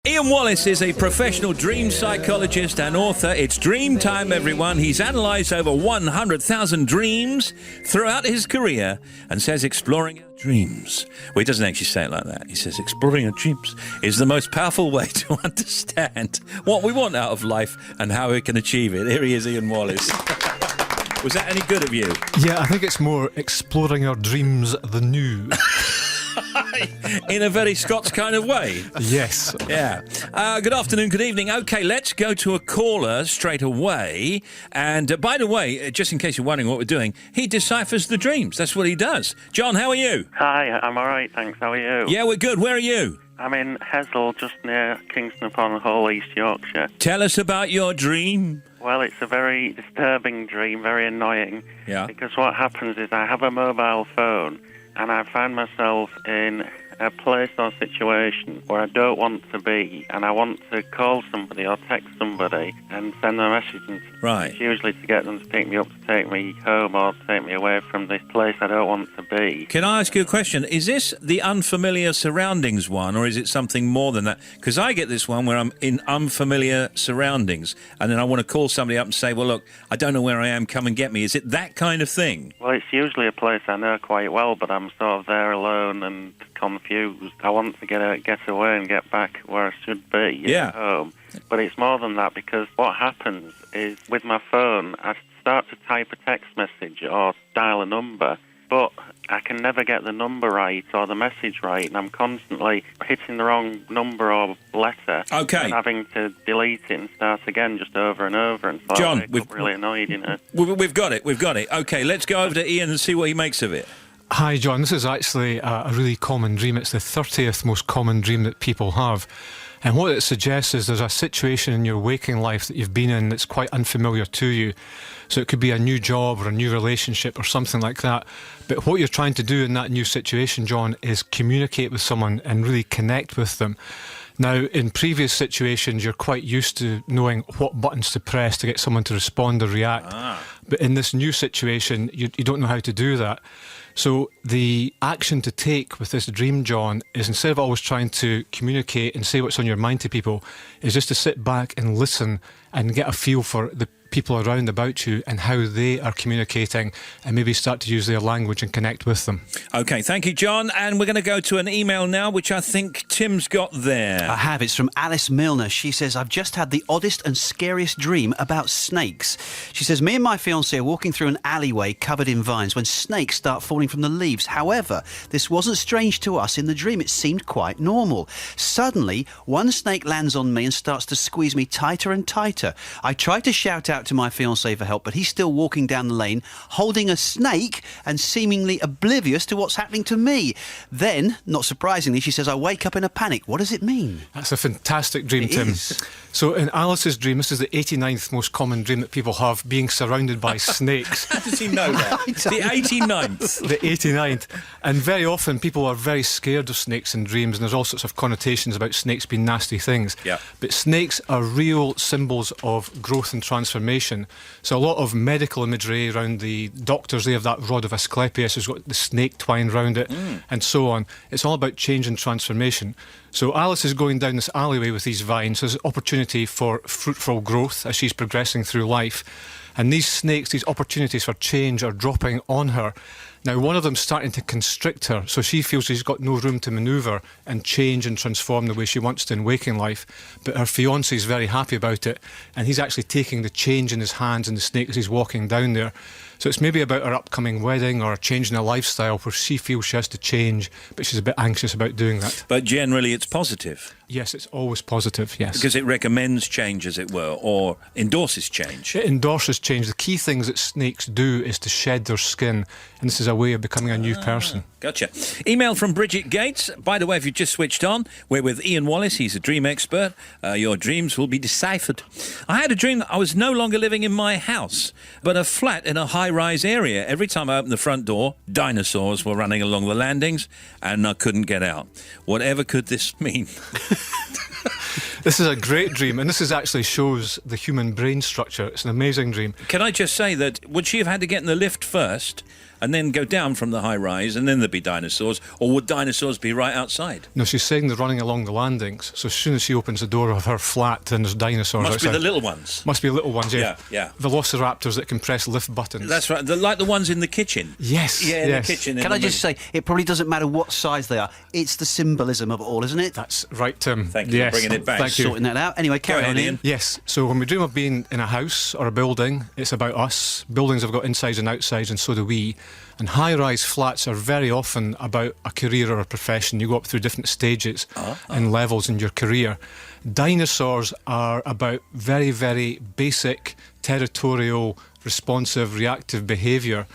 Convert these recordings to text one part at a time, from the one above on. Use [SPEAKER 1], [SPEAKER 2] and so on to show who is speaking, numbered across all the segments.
[SPEAKER 1] Ian Wallace is a professional dream psychologist and author. It's dream time, everyone. He's analysed over 100,000 dreams throughout his career and says exploring our dreams. Well, he doesn't actually say it like that. He says exploring our dreams is the most powerful way to understand what we want out of life and how we can achieve it. Here he is, Ian Wallace. Was that any good of you?
[SPEAKER 2] Yeah, I think it's more exploring our dreams the new.
[SPEAKER 1] In a very Scots kind of way.
[SPEAKER 2] Yes.
[SPEAKER 1] Yeah. Good afternoon, good evening. OK, let's go to a caller straight away. And by the way, just in case you're wondering what we're doing, he deciphers the dreams. That's what he does. John, how are you?
[SPEAKER 3] Hi, I'm all right, thanks. How are you?
[SPEAKER 1] Yeah, we're good. Where are you?
[SPEAKER 3] I'm in Hessel, just near Kingston upon Hull, East Yorkshire.
[SPEAKER 1] Tell us about your dream.
[SPEAKER 3] Well, it's a very disturbing dream, very annoying.
[SPEAKER 1] Yeah.
[SPEAKER 3] Because what happens is I have a mobile phone and I find myself in a place or situation where I don't want to be, and I want to call somebody or text somebody and send them a message. And
[SPEAKER 1] Right.
[SPEAKER 3] It's usually to get them to pick me up, to take me home, or take me away from this place I don't want to be.
[SPEAKER 1] Can I ask you a question? Is this the unfamiliar surroundings one, or is it something more than that? Because I get this one where I'm in unfamiliar surroundings, and then I want to call somebody up and say, well, look, I don't know where I am, come and get me. Is it that kind of thing?
[SPEAKER 3] Well, it's usually a place I know quite well, but I'm sort of there alone and confused. I want to get away and get back where I should be,
[SPEAKER 1] Yeah.
[SPEAKER 3] at home. But it's more than that, because what happens is with my phone, I start to type a text message or dial a number, but I can never get the number right or the message right, and I'm constantly hitting the wrong number or letter.
[SPEAKER 1] Okay.
[SPEAKER 3] And having to delete it and start again just over and over. And so
[SPEAKER 1] John,
[SPEAKER 3] I wake up really annoyed, you know.
[SPEAKER 1] We've got it. OK, let's go over to Ian and see what he makes of it.
[SPEAKER 2] Hi, John. This is actually a really common dream. It's the 30th most common dream that people have. And what it suggests is there's a situation in your waking life that you've been in that's quite unfamiliar to you. So it could be a new job or a new relationship or something like that. But what you're trying to do in that new situation, John, is communicate with someone and really connect with them. Now, in previous situations, you're quite used to knowing what buttons to press to get someone to respond or react. But in this new situation, you don't know how to do that. So the action to take with this dream, John, is instead of always trying to communicate and say what's on your mind to people, is just to sit back and listen and get a feel for the people around about you and how they are communicating, and maybe start to use their language and connect with them.
[SPEAKER 1] OK, thank you, John. And we're going to go to an email now, which I think Tim's got there.
[SPEAKER 4] I have. It's from Alice Milner. She says, I've just had the oddest and scariest dream about snakes. She says, me and my fiancé are walking through an alleyway covered in vines when snakes start falling from the leaves. However, this wasn't strange to us. In the dream, it seemed quite normal. Suddenly, one snake lands on me and starts to squeeze me tighter and tighter. I try to shout out to my fiancé for help, but he's still walking down the lane holding a snake and seemingly oblivious to what's happening to me. Then, not surprisingly, she says, I wake up in a panic. What does it mean?
[SPEAKER 2] That's a fantastic dream,
[SPEAKER 4] It
[SPEAKER 2] Tim.
[SPEAKER 4] is.
[SPEAKER 2] So in Alice's dream, this is the 89th most common dream that people have, being surrounded by snakes.
[SPEAKER 1] How does he know that? The 89th.
[SPEAKER 2] The 89th. And very often people are very scared of snakes in dreams, and there's all sorts of connotations about snakes being nasty things.
[SPEAKER 1] Yeah.
[SPEAKER 2] But snakes are real symbols of growth and transformation. So a lot of medical imagery around the doctors, they have that rod of Asclepius who's got the snake twined round it, and so on. It's all about change and transformation. So Alice is going down this alleyway with these vines. There's an opportunity for fruitful growth as she's progressing through life. And these snakes, these opportunities for change, are dropping on her. Now, one of them's starting to constrict her, so she feels she's got no room to manoeuvre and change and transform the way she wants to in waking life. But her fiancé is very happy about it, and he's actually taking the change in his hands and the snake as he's walking down there. So it's maybe about her upcoming wedding or a change in her lifestyle where she feels she has to change, but she's a bit anxious about doing that.
[SPEAKER 1] But generally it's positive.
[SPEAKER 2] Yes, it's always positive, yes.
[SPEAKER 1] Because it recommends change, as it were, or endorses change.
[SPEAKER 2] It endorses change. The key things that snakes do is to shed their skin, and this is a way of becoming a new person.
[SPEAKER 1] Gotcha. Email from Bridget Gates. By the way, if you've just switched on, we're with Ian Wallace. He's a dream expert. Your dreams will be deciphered. I had a dream that I was no longer living in my house, but a flat in a high-rise area. Every time I opened the front door, dinosaurs were running along the landings, and I couldn't get out. Whatever could this mean?
[SPEAKER 2] This is a great dream, and this actually shows the human brain structure. It's an amazing dream.
[SPEAKER 1] Can I just say that would she have had to get in the lift first and then go down from the high rise, and then there'd be dinosaurs? Or would dinosaurs be right outside?
[SPEAKER 2] No, she's saying they're running along the landings. So as soon as she opens the door of her flat, then there's dinosaurs
[SPEAKER 1] Must
[SPEAKER 2] outside.
[SPEAKER 1] be the little ones.
[SPEAKER 2] Must be little ones, yeah.
[SPEAKER 1] Yeah.
[SPEAKER 2] Velociraptors that can press lift buttons.
[SPEAKER 1] That's right. Like the ones in the kitchen.
[SPEAKER 2] Yes.
[SPEAKER 1] Yeah, in the kitchen.
[SPEAKER 4] Can I just say, it probably doesn't matter what size they are. It's the symbolism of it all, isn't it?
[SPEAKER 2] That's right, Tim.
[SPEAKER 1] Thank you
[SPEAKER 2] yes.
[SPEAKER 1] for bringing it back.
[SPEAKER 2] Thank you.
[SPEAKER 4] Sorting that out. Anyway, carry
[SPEAKER 1] ahead,
[SPEAKER 4] on,
[SPEAKER 1] Ian.
[SPEAKER 2] Yes, so when we dream of being in a house or a building, it's about us. Buildings have got insides and outsides, and so do we. And high-rise flats are very often about a career or a profession. You go up through different stages and levels in your career. Dinosaurs are about very, very basic, territorial, responsive, reactive behaviour.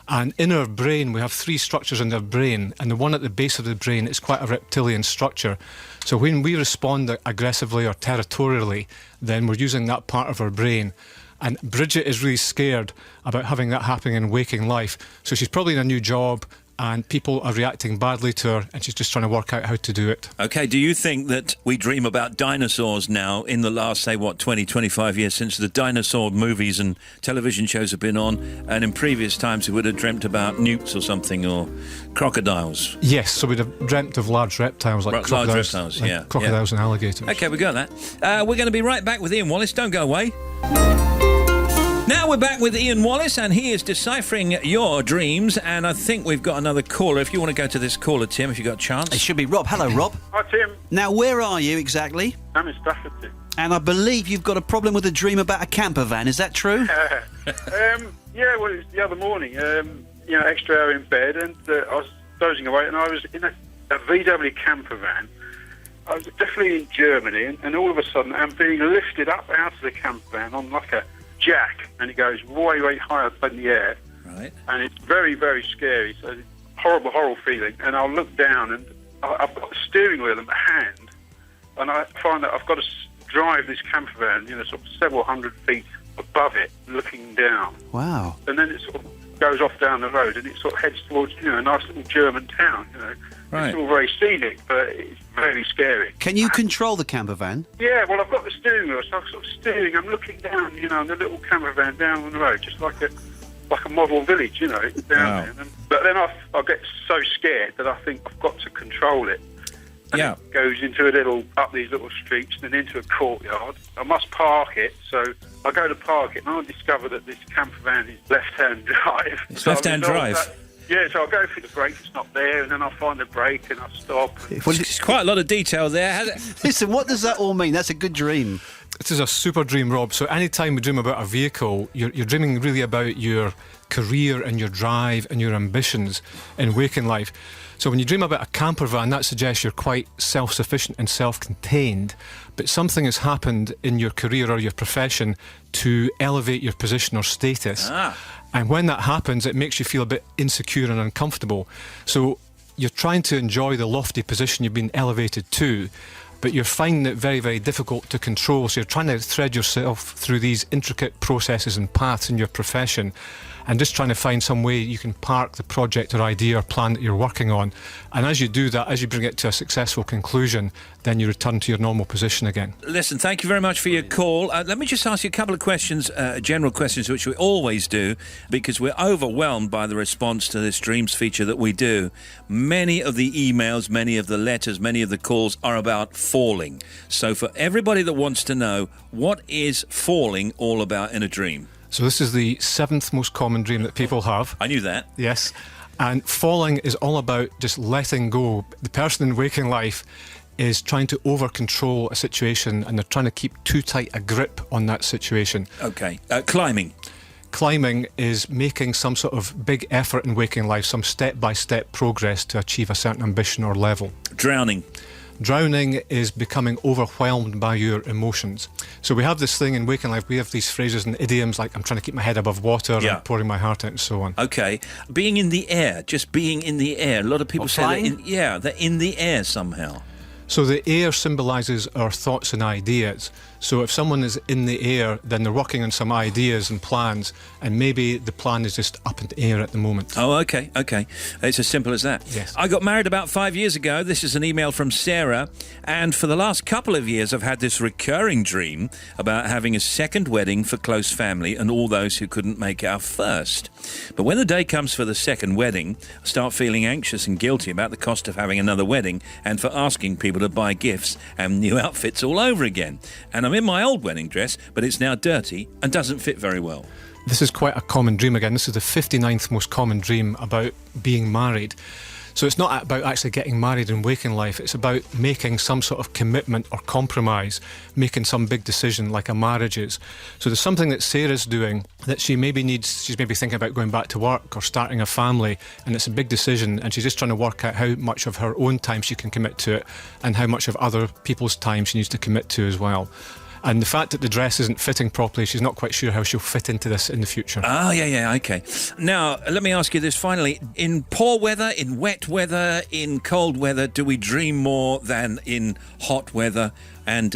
[SPEAKER 2] And in our brain, we have three structures in our brain, and the one at the base of the brain is quite a reptilian structure. So when we respond aggressively or territorially, then we're using that part of our brain. And Bridget is really scared about having that happening in waking life. So she's probably in a new job, and people are reacting badly to her, and she's just trying to work out how to do it.
[SPEAKER 1] Okay, do you think that we dream about dinosaurs now in the last, say, 20, 25 years since the dinosaur movies and television shows have been on, and in previous times we would have dreamt about newts or something, or crocodiles?
[SPEAKER 2] Yes, so we'd have dreamt of large reptiles like
[SPEAKER 1] Large
[SPEAKER 2] crocodiles,
[SPEAKER 1] reptiles,
[SPEAKER 2] like
[SPEAKER 1] yeah,
[SPEAKER 2] crocodiles and alligators.
[SPEAKER 1] Okay, we got that. We're going to be right back with Ian Wallace. Don't go away. Now we're back with Ian Wallace, and he is deciphering your dreams, and I think we've got another caller. If you want to go to this caller, Tim, if you've got a chance.
[SPEAKER 4] It should be Rob. Hello, Rob.
[SPEAKER 5] Hi, Tim.
[SPEAKER 4] Now, where are you exactly?
[SPEAKER 5] I'm in Staffordshire.
[SPEAKER 4] And I believe you've got a problem with a dream about a camper van. Is that true?
[SPEAKER 5] Yeah, well, it was the other morning, extra hour in bed, and I was dozing away, and I was in a VW camper van. I was definitely in Germany, and all of a sudden I'm being lifted up out of the camper van on like a jack, and it goes way, way high up in the air.
[SPEAKER 1] Right.
[SPEAKER 5] And it's very, very scary. So it's horrible, horrible feeling. And I'll look down, and I've got the steering wheel in my hand, and I find that I've got to drive this camper van, sort of several hundred feet above it, looking down.
[SPEAKER 4] Wow.
[SPEAKER 5] And then it sort of goes off down the road, and it sort of heads towards, a nice little German town,
[SPEAKER 1] Right.
[SPEAKER 5] It's all very scenic, but it's very scary.
[SPEAKER 4] Can you control the camper van?
[SPEAKER 5] Yeah, well, I've got the steering wheel, so I'm sort of steering. I'm looking down, in the little camper van down on the road, just like a model village, down
[SPEAKER 1] Wow.
[SPEAKER 5] there. But then I get so scared that I think I've got to control it. And
[SPEAKER 1] Yeah.
[SPEAKER 5] it goes into up these little streets, then into a courtyard. I must park it, so I go to park it, and I discover that this camper van is left-hand drive.
[SPEAKER 1] It's
[SPEAKER 5] So
[SPEAKER 1] left-hand
[SPEAKER 5] I resolve
[SPEAKER 1] drive?
[SPEAKER 5] that. Yeah, so I'll go through the brake, it's not there, and then I'll find the brake, and I'll stop.
[SPEAKER 1] It's quite a lot of detail there.
[SPEAKER 4] Listen, what does that all mean? That's a good dream.
[SPEAKER 2] This is a super dream, Rob. So anytime we dream about a vehicle, you're dreaming really about your career and your drive and your ambitions in waking life. So when you dream about a camper van, that suggests you're quite self-sufficient and self-contained, but something has happened in your career or your profession to elevate your position or status. And when that happens, it makes you feel a bit insecure and uncomfortable. So you're trying to enjoy the lofty position you've been elevated to, but you're finding it very, very difficult to control. So you're trying to thread yourself through these intricate processes and paths in your profession, and just trying to find some way you can park the project or idea or plan that you're working on. And as you do that, as you bring it to a successful conclusion, then you return to your normal position again.
[SPEAKER 1] Listen, thank you very much for your call. Let me just ask you a couple of questions, general questions, which we always do, because we're overwhelmed by the response to this Dreams feature that we do. Many of the emails, many of the letters, many of the calls are about falling. So for everybody that wants to know, what is falling all about in a dream?
[SPEAKER 2] So this is the 7th most common dream that people have.
[SPEAKER 1] I knew that.
[SPEAKER 2] Yes. And falling is all about just letting go. The person in waking life is trying to over-control a situation, and they're trying to keep too tight a grip on that situation.
[SPEAKER 1] Okay. Climbing.
[SPEAKER 2] Climbing is making some sort of big effort in waking life, some step-by-step progress to achieve a certain ambition or level.
[SPEAKER 1] Drowning.
[SPEAKER 2] Drowning is becoming overwhelmed by your emotions. So we have this thing in waking life, we have these phrases and idioms like, I'm trying to keep my head above water,
[SPEAKER 1] Yeah.
[SPEAKER 2] and pouring my heart out, and so on.
[SPEAKER 1] Okay. Being in the air, just being in the air. A lot of people
[SPEAKER 4] Or
[SPEAKER 1] say
[SPEAKER 4] flying?
[SPEAKER 1] they're in the air somehow.
[SPEAKER 2] So the air symbolises our thoughts and ideas. So if someone is in the air, then they're working on some ideas and plans, and maybe the plan is just up in the air at the moment.
[SPEAKER 1] Oh, okay. It's as simple as that.
[SPEAKER 2] Yes.
[SPEAKER 1] I got married about 5 years ago. This is an email from Sarah. And for the last couple of years, I've had this recurring dream about having a second wedding for close family and all those who couldn't make our first. But when the day comes for the second wedding, I start feeling anxious and guilty about the cost of having another wedding and for asking people to buy gifts and new outfits all over again. And I'm in my old wedding dress, but it's now dirty and doesn't fit very well.
[SPEAKER 2] This is quite a common dream again. This is the 59th most common dream about being married. So it's not about actually getting married in waking life. It's about making some sort of commitment or compromise, making some big decision like a marriage is. So there's something that Sarah's doing that she maybe needs. She's maybe thinking about going back to work or starting a family, and it's a big decision, and she's just trying to work out how much of her own time she can commit to it and how much of other people's time she needs to commit to as well. And the fact that the dress isn't fitting properly, she's not quite sure how she'll fit into this in the future.
[SPEAKER 1] Oh, yeah, okay. Now, let me ask you this finally. In poor weather, in wet weather, in cold weather, do we dream more than in hot weather and,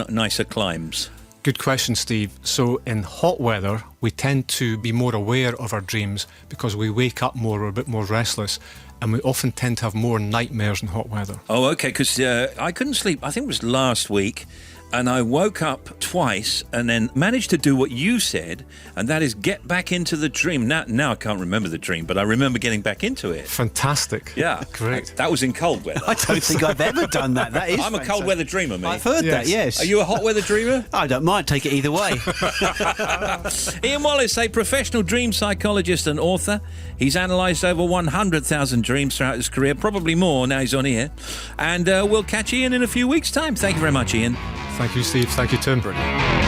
[SPEAKER 1] nicer climes?
[SPEAKER 2] Good question, Steve. So in hot weather, we tend to be more aware of our dreams because we wake up more, we're a bit more restless, and we often tend to have more nightmares in hot weather.
[SPEAKER 1] Oh, okay, because I couldn't sleep, I think it was last week, and I woke up twice and then managed to do what you said, and that is get back into the dream. Now I can't remember the dream, but I remember getting back into it.
[SPEAKER 2] Fantastic.
[SPEAKER 1] Yeah.
[SPEAKER 2] Great.
[SPEAKER 1] That was in cold weather.
[SPEAKER 4] I don't think I've ever done that. That is
[SPEAKER 1] I'm a cold weather dreamer, mate.
[SPEAKER 4] I've heard that, yes.
[SPEAKER 1] Are you a hot weather dreamer?
[SPEAKER 4] I don't mind. Take it either way.
[SPEAKER 1] Ian Wallace, a professional dream psychologist and author. He's analysed over 100,000 dreams throughout his career, probably more now he's on here. And we'll catch Ian in a few weeks' time. Thank you very much, Ian.
[SPEAKER 2] Thank you, Steve. Thank you, Tim.
[SPEAKER 1] Brilliant.